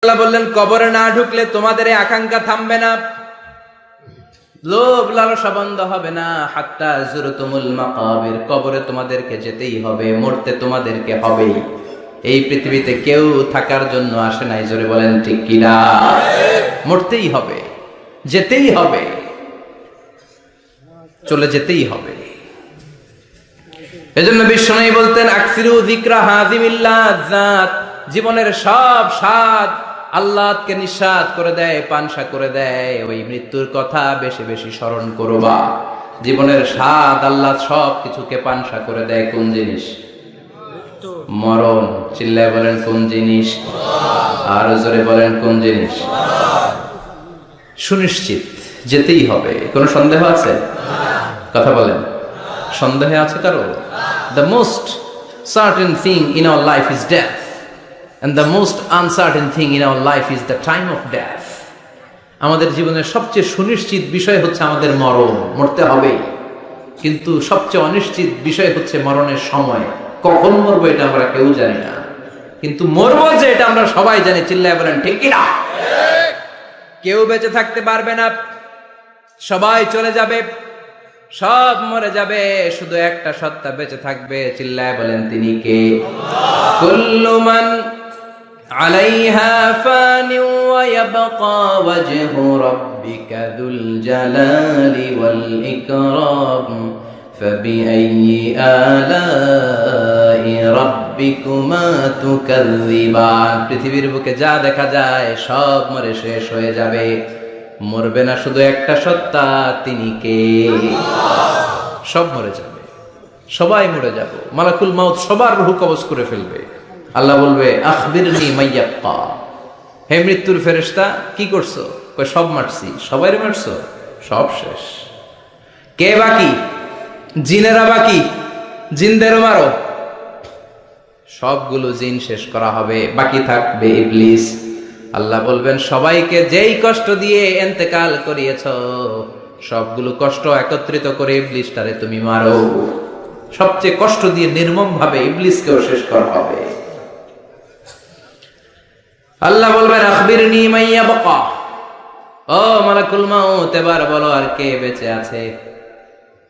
আল্লাহ বললেন, কবরে না ঢুকলে তোমাদের এই আকাঙ্ক্ষা থামবে না, লোভ লালসা বন্ধ হবে না। হাত্তা যুরতুমুল মাকাবির, কবরে তোমাদেরকে যেতেই হবে, মরতে তোমাদেরকে হবেই। এই পৃথিবীতে কেউ থাকার জন্য আসে নাই, জোরে বলেন ঠিক কিনা? মরতেই হবে, যেতেই হবে, চলে যেতেই হবে। এজন্য বিশ্বনবী বলতেন, আকসিরু যিকরা হাযিমিল লাযাত, জীবনের সব স্বাদ আল্লাহকে নিঃস্বাদ করে দেয়, পানসা করে দেয়। ওই মৃত্যুর কথা বেশি বেশি স্মরণ করবা। জীবনের স্বাদ আল্লাহ সব কিছুকে পানসা করে দেয়। কোন জিনিস? মরণ। চিল্লায় বলেন কোন জিনিস? আর জোরে বলেন কোন জিনিস? সুনিশ্চিত যেতেই হবে। কোনো সন্দেহ আছে? কথা বলেন, সন্দেহ আছে কারো? The most certain thing in our life is death. And the most uncertain thing in our life is the time of death. আমাদের জীবনের সবচেয়ে সুনিশ্চিত বিষয় হচ্ছে আমাদের মরণ, মরতে হবে। কিন্তু সবচেয়ে অনিশ্চিত বিষয় হচ্ছে মরণের সময়। কখন মরবো এটা আমরা কেউ জানি না, কিন্তু মরবো যে এটা আমরা সবাই জানি। চিল্লায় বলেন ঠিক কিনা? কেউ বেঁচে থাকতে পারবে না, সবাই চলে যাবে, সব মরে যাবে, শুধু একটা সত্তা বেঁচে থাকবে। চিল্লায় বলেন তিনি কে? কুল্লু মান আলাইহা ফানি ওয়া ইয়াবকা ওয়াজহু রাব্বিকা যুল জালালি ওয়াল ইকরাম ফাবিআইয়ি আলাই রাব্বিকুমা তুকাযযিবান। পৃথিবীর বুকে যা দেখা যায় সব মরে শেষ হয়ে যাবে, মরবে না শুধু একটা সত্তা, তিনি কে? সব মরে যাবে, সবাই মরে যাব। মালাকুল মাউত সবার রূহ কবজ করে ফেলবে। আল্লাহ বলবে, আখবিরনি মাইয়াবকা, হে মৃত্যুর ফেরেশতা কি করছো? কই সব মারছি। সবাই মারছো? সব শেষ। কে বাকি? জিনেরা বাকি, জিনদেরও মারো। সবগুলো জিন শেষ করা হবে, বাকি থাকবে ইবলিস। আল্লাহ বলবেন, সবাইকে যেই কষ্ট দিয়ে ইন্তেকাল করিয়েছ, সবগুলো কষ্ট একত্রিত করে ইবলিসটারে তুমি মারো। সবচেয়ে কষ্ট দিয়ে নির্মম ভাবে ইবলিসকেও শেষ করা হবে। আল্লাহ বলবেন, আখবিরনি মাইয়াবকা, ও মালাকুল মাউত এবার বলো আর কে বেঁচে আছে?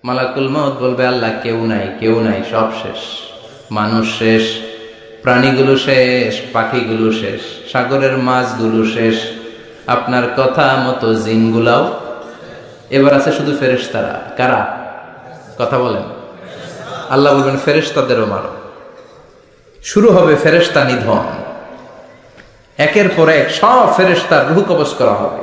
মালাকুল মাউত বলবে, আল্লাহ কেউ নাই, কেউ নাই, সব শেষ। মানুষ শেষ, প্রাণীগুলো শেষ, পাখিগুলো শেষ, সাগরের মাছগুলো শেষ, আপনার কথা মতো জিনগুলাও। এবার আছে শুধু ফেরেশতারা। কারা? কথা বলেন। আল্লাহ বলবেন, ফেরেশতাদেরও মারো। শুরু হবে ফেরেশতা নিধন। একের পর এক সব ফেরেশতার রূহ কবজ করা হবে।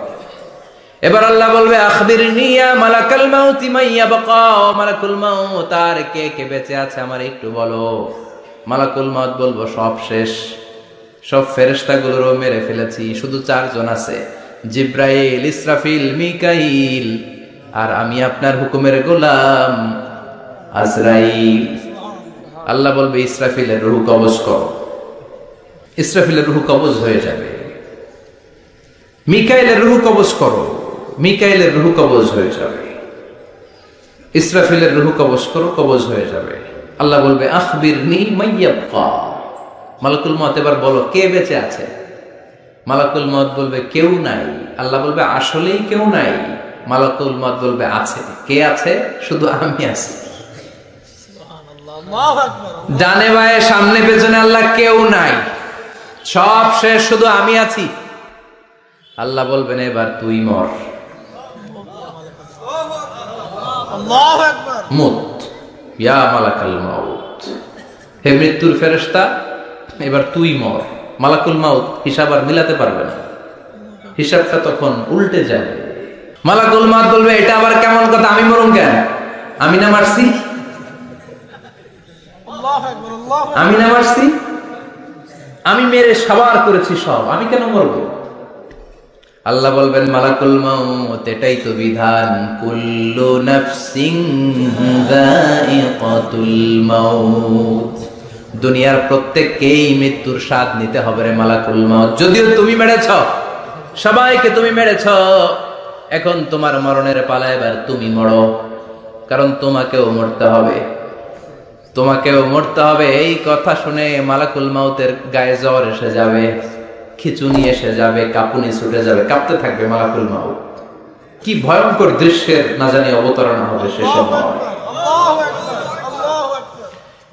এবার আল্লাহ বলবে, আখবিরনি ইয়া মালাকাল মাউত মাইয়াবকা, ও মালাকুল মাউত আর কে কে বেঁচে আছে আমার একটু বলো। মালাকুল মাউত বলবো, সব শেষ, সব ফেরেশতাগুলোরও মেরে ফেলেছি, শুধু 4 জন আছে, জিব্রাইল, ইসরাফিল, মিকাইল, আর আমি আপনার হুকুমের গোলাম আজরাইল। আল্লাহ বলবে, ইসরাফিলের রূহ কবজ করো। ইসরাফিলের রূহ কবজ হয়ে যাবে। মিকাইলের রূহ কবজ করো, মিকাইলের রূহ কবজ হয়ে যাবে। ইসরাফিলের রূহ কবজ করো, কবজ হয়ে যাবে। আল্লাহ বলবে, আখবিরনি মাইয়াবকা, মালাকুল মউত এবার বলো কে বেঁচে আছে? মালাকুল মউত বলবে, কেউ নাই। আল্লাহ বলবে, আসলেই কেউ নাই? মালাকুল মউত বলবে, আছে। কে আছে? শুধু আমি আছি। ডানে বায়ে সামনে পেছনে আল্লাহ কেউ নাই, সব শেষ, শুধু আমি আছি। আল্লাহ বলবেন, এবার তুই মর। মুত ইয়া মালাকুল মাউত, হে মৃত্যুর ফেরেশতা এবার তুই মর। মালাকুল মাউত হিসাব আর মিলাতে পারবে না, হিসাবটা তখন উল্টে যাবে। মালাকুল মাউত বলবে, এটা আবার কেমন কথা? আমি মরুম কেন? আমি না মারছি? আমি না মারছি? আমি মেরে সাবার করেছি সব, আমি কেন মরবো? আল্লাহ বলবেন, মালাকুল মাউত এটাই তো বিধান, কুল্লু নাফসিন যায়িকাতুল মাউত, দুনিয়ার প্রত্যেককেই মৃত্যুর স্বাদ নিতে হবে রে মালাকুল মাউত। যদিও তুমি মেরেছ, সবাইকে তুমি মেরেছ, এখন তোমার মরণের পালা, এবার তুমি মরো, কারণ তোমাকেও মরতে হবে, তোমাকেও মরতে হবে। এই কথা শুনে মালাকুল মাউতের গায়ে জ্বর এসে যাবে। খিচুনি এসে যাবে, কাঁপুনি ছুটে যাবে, কাঁপতে থাকবে মালাকুল মাউত। কি ভয়ঙ্কর দৃশ্যের না জানি অবতারণা হবে সে সময়।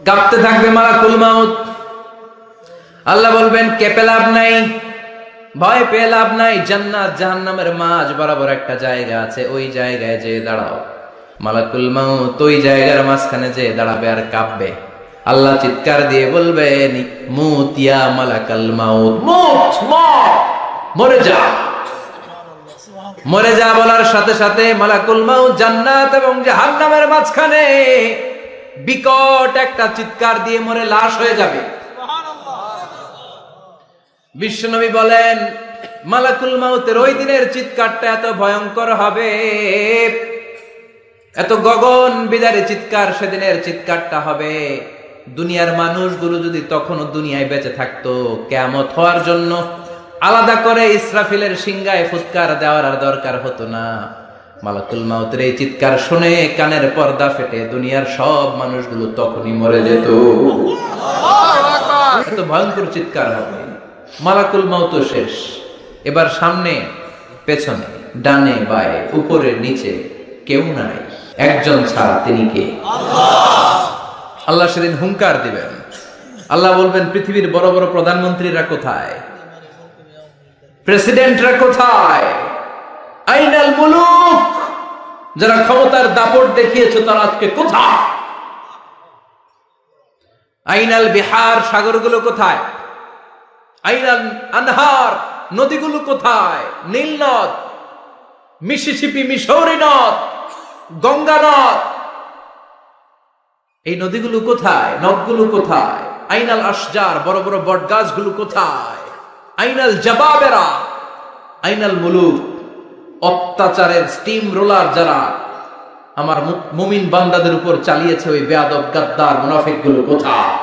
কাঁপতে থাকবে মালাকুল মাউত। আল্লাহ বলবেন কেঁপে লাভ নাই, ভয় পেয়ে লাভ নাই। জান্নাত জাহান্নামের মাঝ বরাবর একটা জায়গা আছে, ওই জায়গায় যে দাঁড়াও। মালাকুল মাউত ওই জায়গার মাঝখানে যে দাঁড়াবে আর কাঁপবে। আল্লাহ চিৎকার দিয়ে বলবেন মুত ইয়া মালাকাল মাউত, মুত, মরে যা, মরে যা। বলার সাথে সাথে মালাকুল মাউত জান্নাত এবং জাহান্নামের মাঝখানে বিকট একটা চিৎকার দিয়ে মরে লাশ হয়ে যাবে। বিশ্বনবী বলেন মালাকুল মাউতের ওই দিনের চিৎকারটা এত ভয়ঙ্কর হবে, এত গগন বিদারী চিৎকার সেদিনের চিৎকারটা হবে। দুনিয়ার মানুষগুলো যদি তখনও দুনিয়ায় বেঁচে থাকতো, কিয়ামত হওয়ার জন্য আলাদা করে ইসরাফিলের সিংহায় ফুৎকার দেওয়ার আর দরকার হতো না। মালাকুল মাউতের এই চিৎকার শুনে কানের পর্দা ফেটে দুনিয়ার সব মানুষগুলো তখনই মরে যেত। এত ভয়ঙ্কর চিৎকার হবে। মালাকুল মাউত শেষ, এবার সামনে পেছনে ডানে বায়ে উপরে নিচে কেউ নাই, একজন ছাড়া, তিনি কে? আল্লাহ সেদিন হুঙ্কার দিবেন। আল্লাহ বলবেন পৃথিবীর বড় বড় প্রধানমন্ত্রীরা কোথায়, প্রেসিডেন্টরা কোথায়, আইনাল মুলুক, যারা ক্ষমতার দাপট দেখিয়েছে তারা আজকে কোথায়? আইনাল বিহার, সাগরগুলো কোথায়? আইনাল আনহার, নদীগুলো কোথায়? নীল নদ, মিসিসিপি, মিসৌরি নদ, গঙ্গা নদ, এই নদীগুলো কোথায়? নদগুলো কোথায়? আইনাল আশজার, বড় বড় বট গাছগুলো কোথায়? আইনাল জাবাবেরা, আইনাল মুলুক, অত্যাচারের স্টিম রোলার যারা আমার মুমিন বান্দাদের উপর চালিয়েছে, ওই বেয়াদব গাদ্দার মুনাফিক গুলো কোথায়?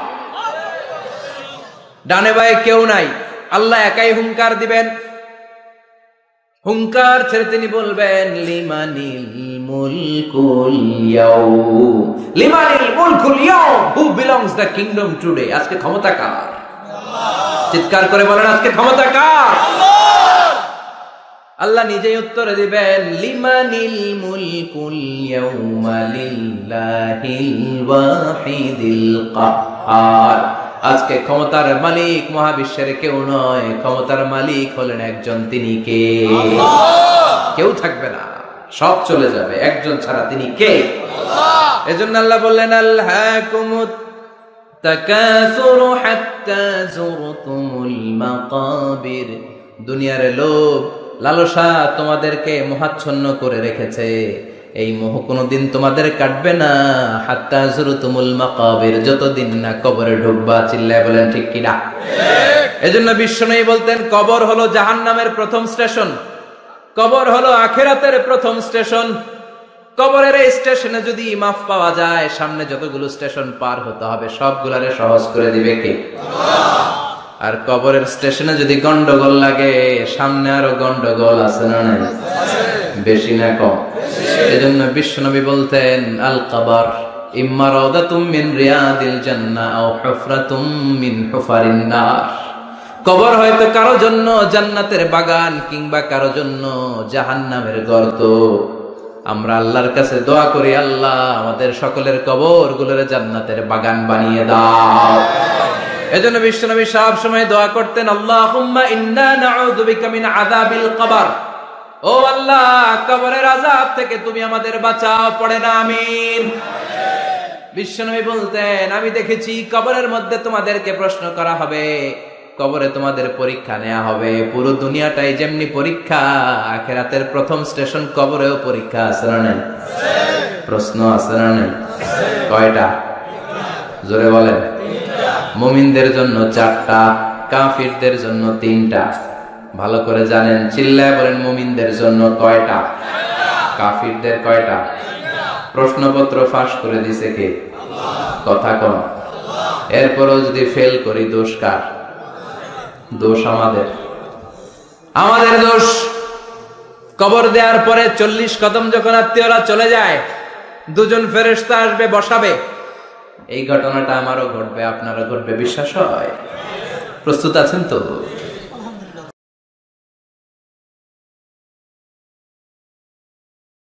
ডানে বায়ে কেউ নাই, আল্লাহ একাই হুঙ্কার দিবেন। হুঙ্কার ছেড়ে তিনি বলবেন লিমানিল মুলকুল ইয়াউম, লিমানিল মুলকুল ইয়াউম, who belongs the kingdom today. আজকে ক্ষমতা কার? চিৎকার করে বলেন আজকে ক্ষমতা কার? আল্লাহ নিজেই উত্তরে দিবেন লিমানিল মুলকুল ইয়াউমা লিল্লাহিল ওয়াহিদিল কাহ্হার। আজকে ক্ষমতার মালিক মহাবিশ্বের কেউ নয়, ক্ষমতার মালিক হলেন একজন, তিনি কে? কেউ থাকবে না, সব চলে যাবে, একজন ছাড়া, তিনি কে? এজন্য আল্লাহ বললেন আলহাকুমুত তাকাসুরু হাত্তা যুরতুমুল মাকাবির। দুনিয়ার লোভ লালসা তোমাদেরকে মোহাচ্ছন্ন করে রেখেছে, এই মোহ কোনোদিন তোমাদের কাটবে না। হাত্তা যুরতুমুল মাকাবির, যতদিন না কবরে ঢুকবা। চিল্লায় বলেন ঠিক কিনা? এজন্য বিশ্বনবী বলতেন কবর হলো জাহান্নামের প্রথম স্টেশন, কবর হলো আখিরাতের প্রথম স্টেশন। কবরের এই স্টেশনে যদি মাফ পাওয়া যায়, সামনে যতগুলো স্টেশন পার হতে হবে সবগুলারে সহজ করে দিবে কে? আর কবরের স্টেশনে যদি গন্ডগোল লাগে, সামনে আরো গন্ডগোল আছে না নাই? বেশি না কম? এজন্য বিশ্বনবী বলতেন আল কবর ইম্মা রাউদাতুম মিন রিয়াদিল জান্নাহ আও হুফরাতুম মিন হুফারিন নার। কবর হয়তো কারো জন্য জান্নাতের বাগান, কিংবা কারো জন্য জাহান্নামের গর্ত। আমরা আল্লাহর কাছে দোয়া করি, আল্লাহ আমাদের সকলের কবর গুলোরে জান্নাতের বাগান বানিয়ে দাও। এজন্য বিশ্বনবী সব সময় দোয়া করতেন আল্লাহুম্মা ইন্না নাউযু বিকা মিন আযাবিল কবর। ও আল্লাহ, কবরের আযাব থেকে তুমি আমাদের বাঁচাও, পড়ে না আমিন। বিশ্বনবী বলতেন আমি দেখেছি কবরের মধ্যে তোমাদেরকে প্রশ্ন করা হবে, কবরে তোমাদের পরীক্ষা নেওয়া হবে। পুরো দুনিয়াটাই যেমনি পরীক্ষা, আখিরাতের প্রথম স্টেশন কবরেও পরীক্ষা আছে না নাই? প্রশ্ন আছে না নাই? কয়টা? জোরে বলেন। মুমিনদের জন্য 4টা, কাফিরদের জন্য 3টা। ভালো করে জানেন, চিল্লায় বলেন মুমিনদের জন্য কয়টা? কাফিরদের কয়টা? প্রশ্নপত্র ফাঁস করে দিছে কে? কথা কম। এরপরও যদি ফেল করি, দোষ কার? দোষ আমাদের, আমাদের দোষ। কবর দেওয়ার পরে 40 কদম যখন আত্মীয়রা চলে যায়, 2জন ফেরেশতা আসবে, বসাবে। এই ঘটনাটা আমারও ঘটবে, আপনারও ঘটবে, বিশ্বাস হয়? প্রস্তুত আছেন তো?